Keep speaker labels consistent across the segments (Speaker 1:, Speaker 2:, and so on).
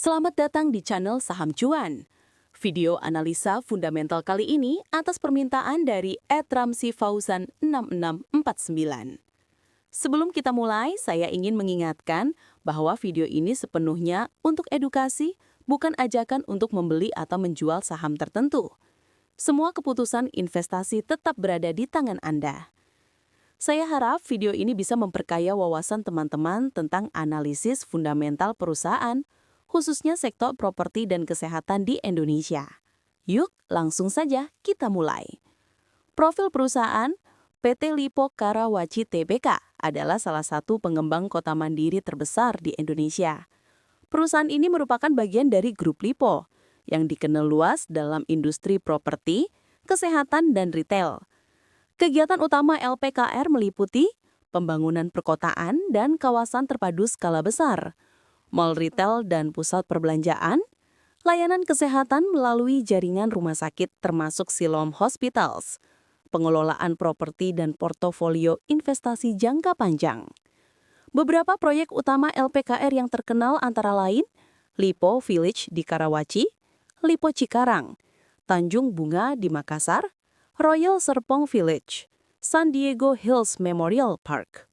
Speaker 1: Selamat datang di channel Saham Cuan. Video analisa fundamental kali ini atas permintaan dari @ramsi_fauzan6649. Sebelum kita mulai, saya ingin mengingatkan bahwa video ini sepenuhnya untuk edukasi, bukan ajakan untuk membeli atau menjual saham tertentu. Semua keputusan investasi tetap berada di tangan Anda. Saya harap video ini bisa memperkaya wawasan teman-teman tentang analisis fundamental perusahaan, khususnya sektor properti dan kesehatan di Indonesia. Yuk, langsung saja kita mulai. Profil perusahaan, PT Lippo Karawaci Tbk adalah salah satu pengembang kota mandiri terbesar di Indonesia. Perusahaan ini merupakan bagian dari grup Lippo, yang dikenal luas dalam industri properti, kesehatan, dan retail. Kegiatan utama LPKR meliputi pembangunan perkotaan dan kawasan terpadu skala besar, mal retail dan pusat perbelanjaan, layanan kesehatan melalui jaringan rumah sakit termasuk Siloam Hospitals, pengelolaan properti dan portofolio investasi jangka panjang. Beberapa proyek utama LPKR yang terkenal antara lain Lippo Village di Karawaci, Lippo Cikarang, Tanjung Bunga di Makassar, Royal Serpong Village, San Diego Hills Memorial Park.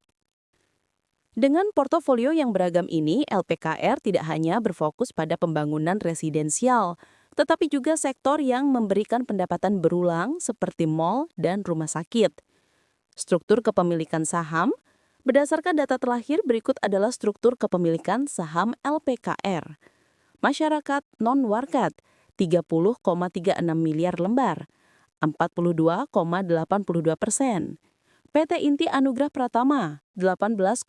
Speaker 1: Dengan portofolio yang beragam ini, LPKR tidak hanya berfokus pada pembangunan residensial, tetapi juga sektor yang memberikan pendapatan berulang seperti mal dan rumah sakit. Struktur kepemilikan saham, berdasarkan data terakhir berikut adalah struktur kepemilikan saham LPKR. Masyarakat non-warkat, 30,36 miliar lembar, 42,82%. PT Inti Anugrah Pratama, 18,16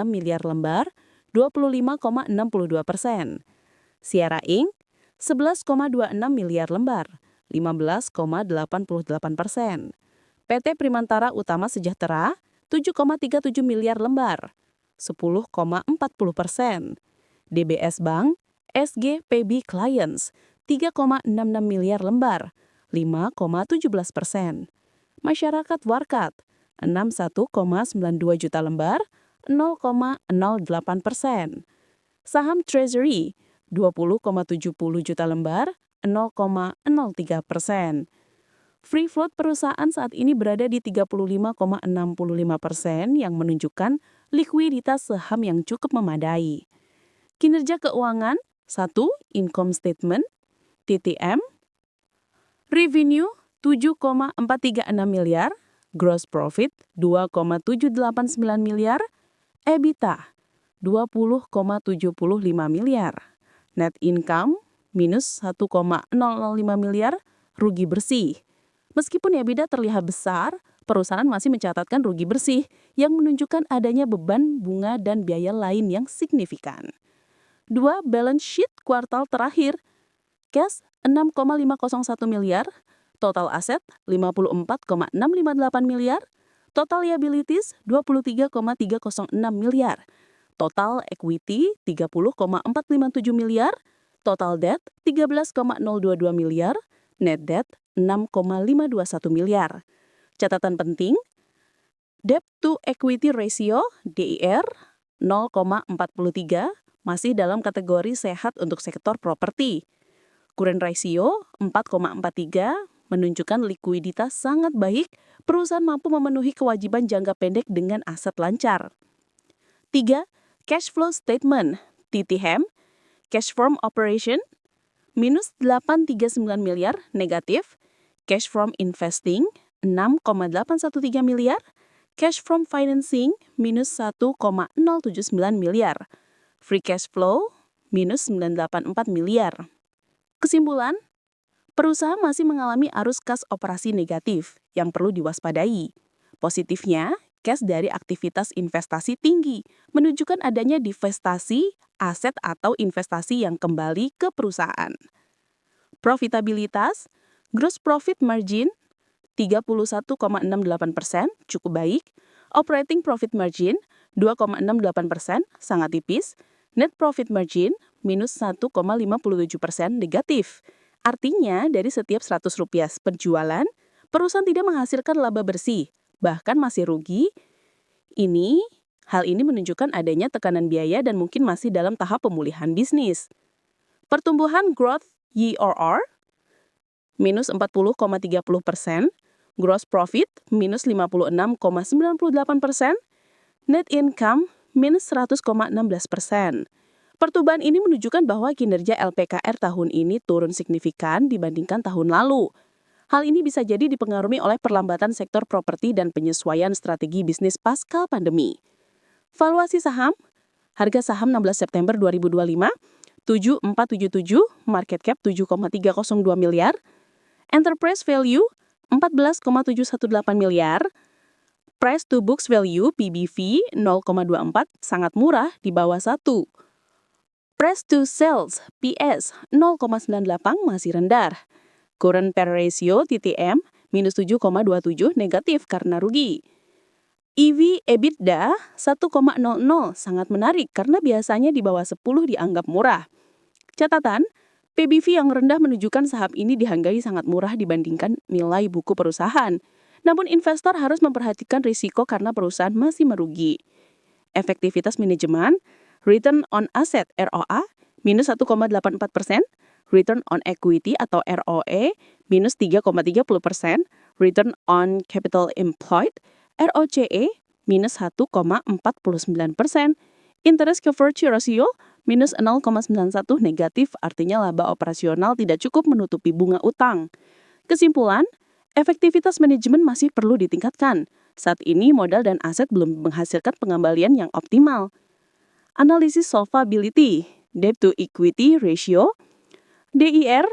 Speaker 1: miliar lembar, 25,62%. Sierra Inc., 11,26 miliar lembar, 15,88%. PT Primantara Utama Sejahtera, 7,37 miliar lembar, 10,40%. DBS Bank, SGPB Clients, 3,66 miliar lembar, 5,17%. Masyarakat Warkat, 61,92 juta lembar, 0,08%. Saham Treasury, 20,70 juta lembar, 0,03%. Free float perusahaan saat ini berada di 35,65% yang menunjukkan likuiditas saham yang cukup memadai. Kinerja keuangan, 1. Income Statement, TTM, Revenue 7,436 miliar, Gross Profit 2,789 miliar, EBITDA 20,75 miliar, Net Income minus 1,005 miliar, rugi bersih. Meskipun EBITDA terlihat besar, perusahaan masih mencatatkan rugi bersih yang menunjukkan adanya beban bunga dan biaya lain yang signifikan. 2. Balance sheet kuartal terakhir, cash 6,501 miliar, total aset 54,658 miliar, total liabilities 23,306 miliar, total equity 30,457 miliar, total debt 13,022 miliar, net debt 6,521 miliar. Catatan penting, debt to equity ratio DIR 0,43 masih dalam kategori sehat untuk sektor properti. Current ratio 4,43 menunjukkan likuiditas sangat baik, perusahaan mampu memenuhi kewajiban jangka pendek dengan aset lancar. 3. Cash flow statement, TTM, cash from operation, minus 839 miliar negatif, cash from investing, 6,813 miliar, cash from financing, minus 1,079 miliar, free cash flow, minus 984 miliar. Kesimpulan, perusahaan masih mengalami arus kas operasi negatif yang perlu diwaspadai. Positifnya, cash dari aktivitas investasi tinggi, menunjukkan adanya divestasi, aset atau investasi yang kembali ke perusahaan. Profitabilitas, gross profit margin 31,68%, cukup baik. Operating profit margin 2,68%, sangat tipis. Net profit margin minus 1,57% negatif. Artinya, dari setiap Rp100 penjualan, perusahaan tidak menghasilkan laba bersih, bahkan masih rugi. Hal ini menunjukkan adanya tekanan biaya dan mungkin masih dalam tahap pemulihan bisnis. Pertumbuhan growth YoY minus 40,30%, gross profit minus 56,98%, net income minus 100,16%. Pertumbuhan ini menunjukkan bahwa kinerja LPKR tahun ini turun signifikan dibandingkan tahun lalu. Hal ini bisa jadi dipengaruhi oleh perlambatan sektor properti dan penyesuaian strategi bisnis pasca pandemi. Valuasi saham, harga saham 16 September 2025, 7477, market cap 7,302 miliar, enterprise value 14,718 miliar, price to books value PBV 0,24, sangat murah di bawah 1. Price to sales PS 0,98 masih rendah. Current P/E ratio TTM minus 7,27 negatif karena rugi. EV EBITDA 1,00 sangat menarik karena biasanya di bawah 10 dianggap murah. Catatan, PBV yang rendah menunjukkan saham ini dihargai sangat murah dibandingkan nilai buku perusahaan. Namun investor harus memperhatikan risiko karena perusahaan masih merugi. Efektivitas manajemen, return on asset ROA minus 1,84%, return on equity atau ROE minus 3,30%, return on capital employed ROCE minus 1,49%, interest coverage ratio minus 0,91 negatif, artinya laba operasional tidak cukup menutupi bunga utang. Kesimpulan, efektivitas manajemen masih perlu ditingkatkan. Saat ini modal dan aset belum menghasilkan pengembalian yang optimal. Analisis solvability, debt to equity ratio, DIR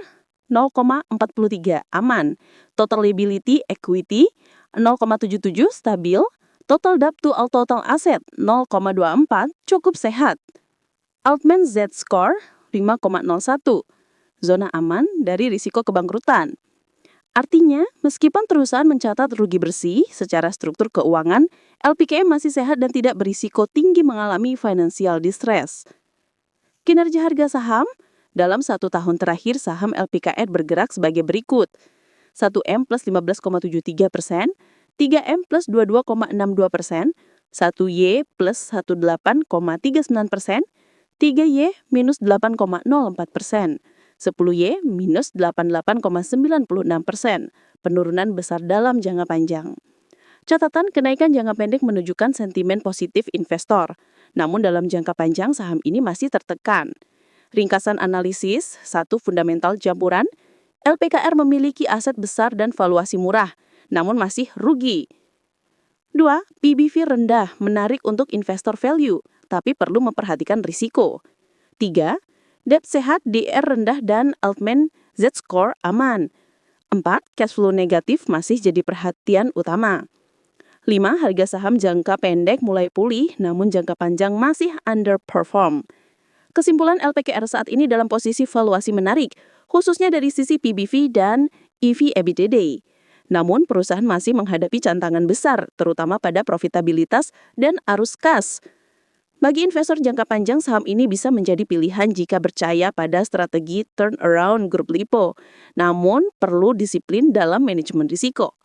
Speaker 1: 0,43 aman, total liability equity 0,77 stabil, total debt to all total asset 0,24 cukup sehat. Altman Z-score 5,01, zona aman dari risiko kebangkrutan. Artinya, meskipun perusahaan mencatat rugi bersih secara struktur keuangan, LPKM masih sehat dan tidak berisiko tinggi mengalami financial distress. Kinerja harga saham, dalam 1 tahun terakhir saham LPKR bergerak sebagai berikut. 1M plus 15,73%, 3M plus 22,62%, 1Y plus 18,39%, 3Y minus 8,04%, 10Y minus 88,96%, penurunan besar dalam jangka panjang. Catatan kenaikan jangka pendek menunjukkan sentimen positif investor, namun dalam jangka panjang saham ini masih tertekan. Ringkasan analisis, 1. Fundamental campuran, LPKR memiliki aset besar dan valuasi murah, namun masih rugi. 2. PBV rendah, menarik untuk investor value, tapi perlu memperhatikan risiko. 3. Debt sehat, DR rendah dan Altman Z-score aman. 4. Cash flow negatif masih jadi perhatian utama. 5. Harga saham jangka pendek mulai pulih, namun jangka panjang masih underperform. Kesimpulan LPKR saat ini dalam posisi valuasi menarik, khususnya dari sisi PBV dan EV/EBITDA. Namun, perusahaan masih menghadapi tantangan besar, terutama pada profitabilitas dan arus kas. Bagi investor jangka panjang, saham ini bisa menjadi pilihan jika percaya pada strategi turnaround grup Lipo. Namun, perlu disiplin dalam manajemen risiko.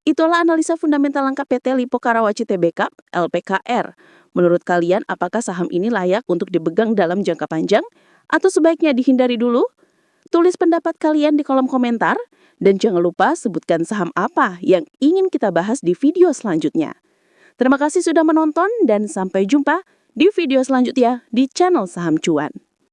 Speaker 1: Itulah analisa fundamental lengkap PT Lipo Karawaci Tbk, LPKR. Menurut kalian, apakah saham ini layak untuk dipegang dalam jangka panjang? Atau sebaiknya dihindari dulu? Tulis pendapat kalian di kolom komentar. Dan jangan lupa sebutkan saham apa yang ingin kita bahas di video selanjutnya. Terima kasih sudah menonton dan sampai jumpa di video selanjutnya di channel Saham Cuan.